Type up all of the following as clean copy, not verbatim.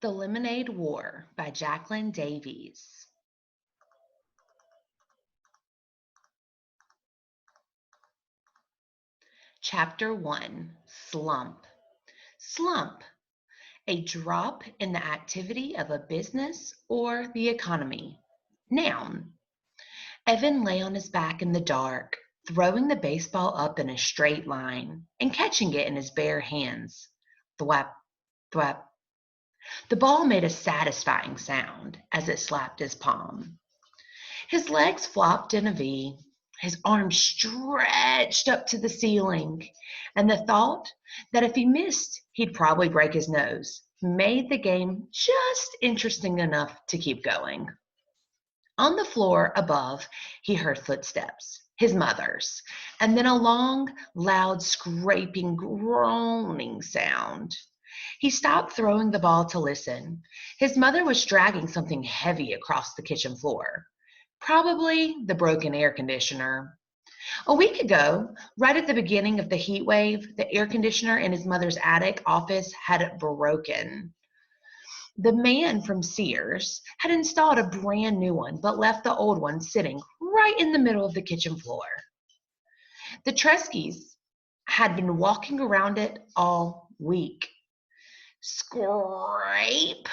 The Lemonade War by Jacqueline Davies. Chapter 1, Slump. Slump, a drop in the activity of a business or the economy. Noun. Evan lay on his back in the dark, throwing the baseball up in a straight line and catching it in his bare hands. Thwap, thwap. The ball made a satisfying sound as it slapped his palm. His legs flopped in a V, his arms stretched up to the ceiling, and the thought that if he missed, he'd probably break his nose made the game just interesting enough to keep going. On the floor above, he heard footsteps, his mother's, and then a long, loud, scraping, groaning sound. He stopped throwing the ball to listen. His mother was dragging something heavy across the kitchen floor. Probably the broken air conditioner. A week ago, right at the beginning of the heat wave, the air conditioner in his mother's attic office had broken. The man from Sears had installed a brand new one, but left the old one sitting right in the middle of the kitchen floor. The Treskys had been walking around it all week. Scrape!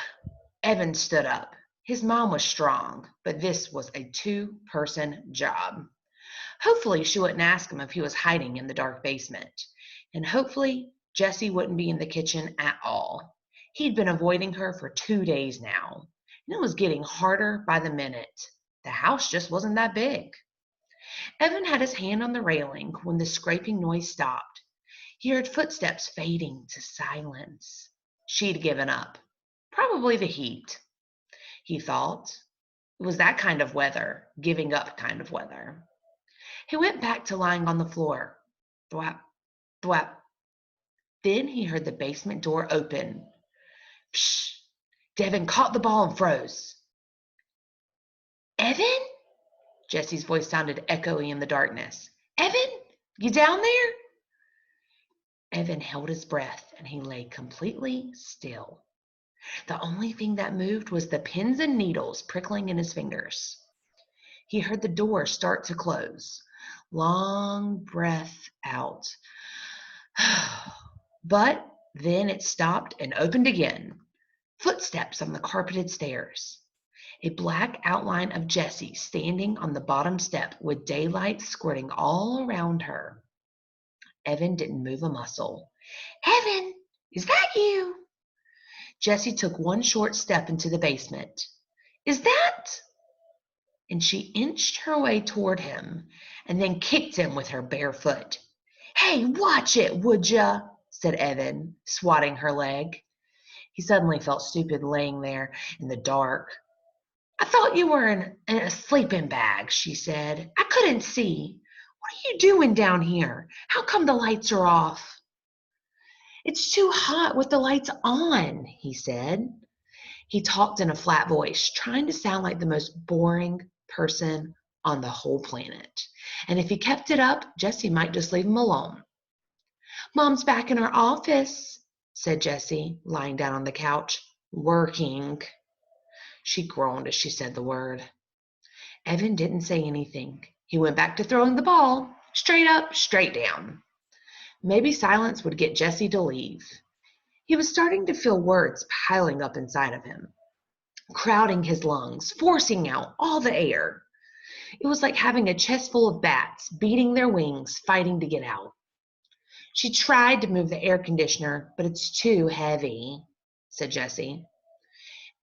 Evan stood up. His mom was strong, but this was a two-person job. Hopefully, she wouldn't ask him if he was hiding in the dark basement. And hopefully, Jessie wouldn't be in the kitchen at all. He'd been avoiding her for 2 days now, and it was getting harder by the minute. The house just wasn't that big. Evan had his hand on the railing when the scraping noise stopped. He heard footsteps fading to silence. She'd given up. Probably the heat, he thought. It was that kind of weather, giving up kind of weather. He went back to lying on the floor. Thwap, thwap. Then he heard the basement door open. Psh! Devin caught the ball and froze. Evan? Jessie's voice sounded echoey in the darkness. Evan, you down there? Evan held his breath and he lay completely still. The only thing that moved was the pins and needles prickling in his fingers. He heard the door start to close. Long breath out. But then it stopped and opened again. Footsteps on the carpeted stairs. A black outline of Jessie standing on the bottom step with daylight squirting all around her. Evan didn't move a muscle. Evan, is that you? Jessie took one short step into the basement. Is that? And she inched her way toward him and then kicked him with her bare foot. Hey, watch it, would ya? Said Evan, swatting her leg. He suddenly felt stupid laying there in the dark. I thought you were in a sleeping bag, she said. I couldn't see. What are you doing down here? How come the lights are off? It's too hot with the lights on, he said. He talked in a flat voice, trying to sound like the most boring person on the whole planet. And if he kept it up, Jessie might just leave him alone. Mom's back in her office, said Jessie, lying down on the couch. Working. She groaned as she said the word. Evan didn't say anything. He went back to throwing the ball, straight up, straight down. Maybe silence would get Jessie to leave. He was starting to feel words piling up inside of him, crowding his lungs, forcing out all the air. It was like having a chest full of bats, beating their wings, fighting to get out. She tried to move the air conditioner, but it's too heavy, said Jessie.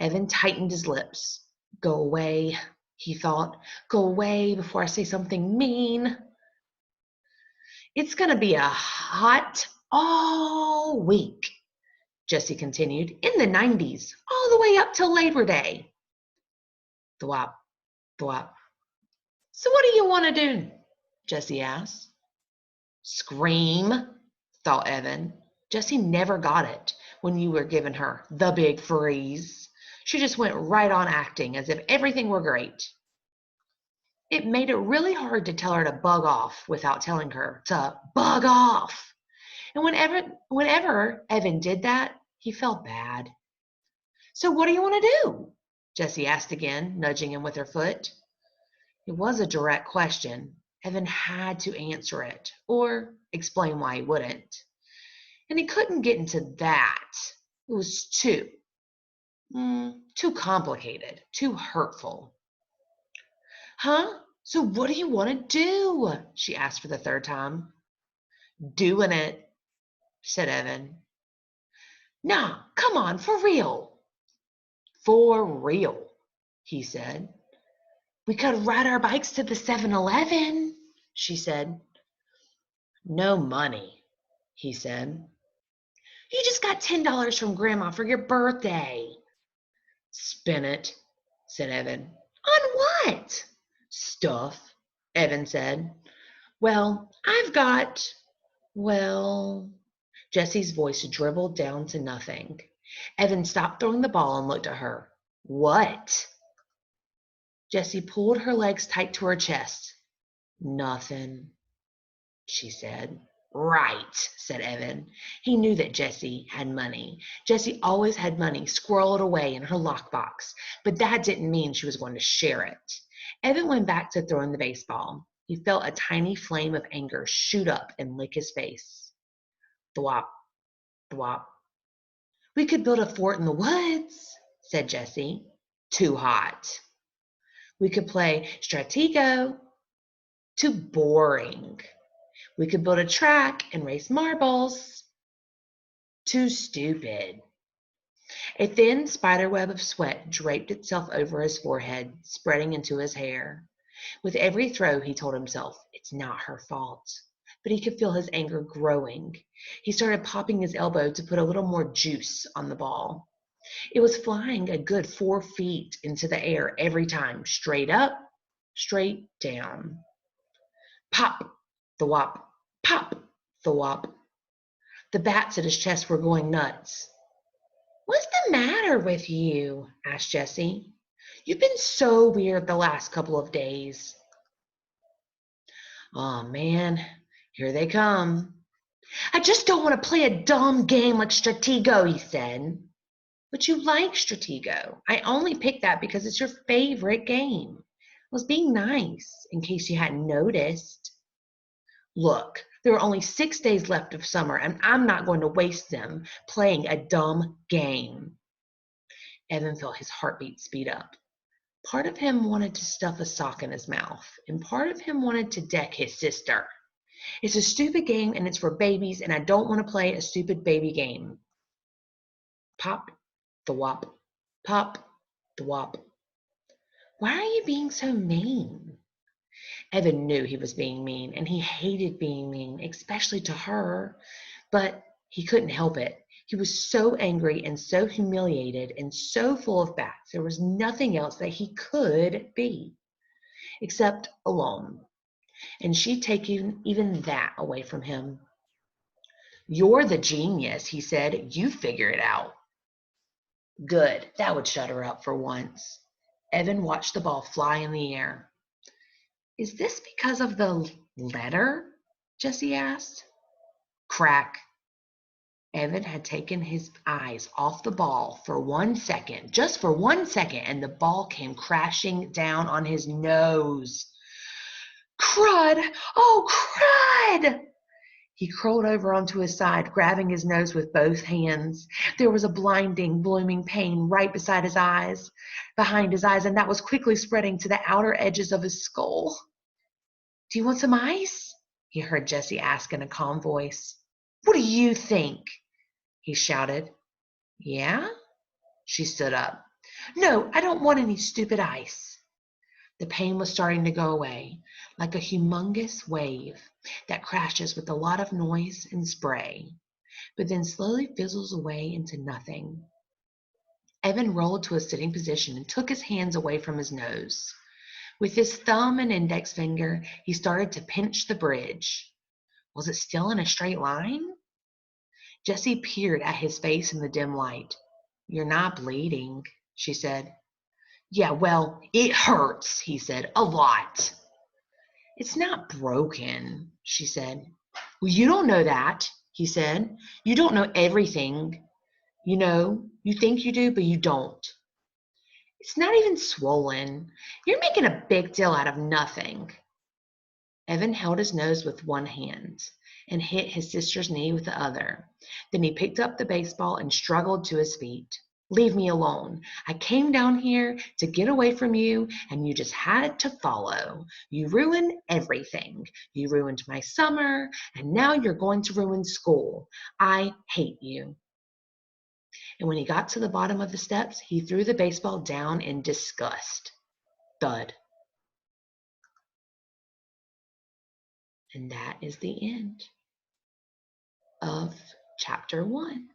Evan tightened his lips. Go away, he thought. Go away before I say something mean. It's going to be a hot all week, Jessie continued, in the 90s, all the way up till Labor Day. Thwop, thwop. So what do you want to do? Jessie asked. Scream, thought Evan. Jessie never got it when you were giving her the big freeze. She just went right on acting as if everything were great. It made it really hard to tell her to bug off without telling her to bug off. And whenever Evan did that, he felt bad. So what do you want to do? Jessie asked again, nudging him with her foot. It was a direct question. Evan had to answer it, or explain why he wouldn't. And he couldn't get into that. It was too complicated, too hurtful. Huh? So what do you want to do? She asked for the third time. Doing it, said Evan. Nah, come on, for real. For real, he said. We could ride our bikes to the 7-Eleven, she said. No money, he said. You just got $10 from Grandma for your birthday. Spin it, said Evan. On what? Stuff, Evan said. Well, Jessie's voice dribbled down to nothing. Evan stopped throwing the ball and looked at her. What? Jessie pulled her legs tight to her chest. Nothing, she said. Right, said Evan. He knew that Jessie had money. Jessie always had money squirreled away in her lockbox, but that didn't mean she was going to share it. Evan went back to throwing the baseball. He felt a tiny flame of anger shoot up and lick his face. Thwop, thwop. We could build a fort in the woods, said Jessie. Too hot. We could play Stratego. Too boring. We could build a track and race marbles. Too stupid. A thin spiderweb of sweat draped itself over his forehead, spreading into his hair. With every throw, he told himself, it's not her fault. But he could feel his anger growing. He started popping his elbow to put a little more juice on the ball. It was flying a good 4 feet into the air every time, straight up, straight down. Pop, the whop, pop, the whop. The bats at his chest were going nuts. What's the matter with you? Asked Jessie. You've been so weird the last couple of days. Oh man, here they come. I just don't want to play a dumb game like Stratego, he said. But you like Stratego. I only picked that because it's your favorite game. I was being nice, in case you hadn't noticed. Look, there are only 6 days left of summer, and I'm not going to waste them playing a dumb game. Evan felt his heartbeat speed up. Part of him wanted to stuff a sock in his mouth, and part of him wanted to deck his sister. It's a stupid game, and it's for babies, and I don't want to play a stupid baby game. Pop, the whop, pop, the whop. Why are you being so mean? Evan knew he was being mean, and he hated being mean, especially to her, but he couldn't help it. He was so angry and so humiliated and so full of bats. There was nothing else that he could be, except alone. And she'd taken even that away from him. You're the genius, he said. You figure it out. Good. That would shut her up for once. Evan watched the ball fly in the air. Is this because of the letter? Jessie asked. Crack. Evan had taken his eyes off the ball for 1 second, just for 1 second, and the ball came crashing down on his nose. Crud! Oh, crud! He crawled over onto his side, grabbing his nose with both hands. There was a blinding, blooming pain right beside his eyes, behind his eyes, and that was quickly spreading to the outer edges of his skull. Do you want some ice? He heard Jessie ask in a calm voice. What do you think? He shouted. Yeah? She stood up. No, I don't want any stupid ice. The pain was starting to go away, like a humongous wave that crashes with a lot of noise and spray, but then slowly fizzles away into nothing. Evan rolled to a sitting position and took his hands away from his nose. With his thumb and index finger, he started to pinch the bridge. Was it still in a straight line? Jessie peered at his face in the dim light. You're not bleeding, she said. Yeah, well, it hurts, he said, a lot. It's not broken, she said. Well, you don't know that, he said. You don't know everything. You know, you think you do, but you don't. It's not even swollen. You're making a big deal out of nothing. Evan held his nose with one hand and hit his sister's knee with the other. Then he picked up the baseball and struggled to his feet. Leave me alone. I came down here to get away from you, and you just had to follow. You ruined everything. You ruined my summer, and now you're going to ruin school. I hate you. And when he got to the bottom of the steps, he threw the baseball down in disgust. Thud. And that is the end of chapter 1.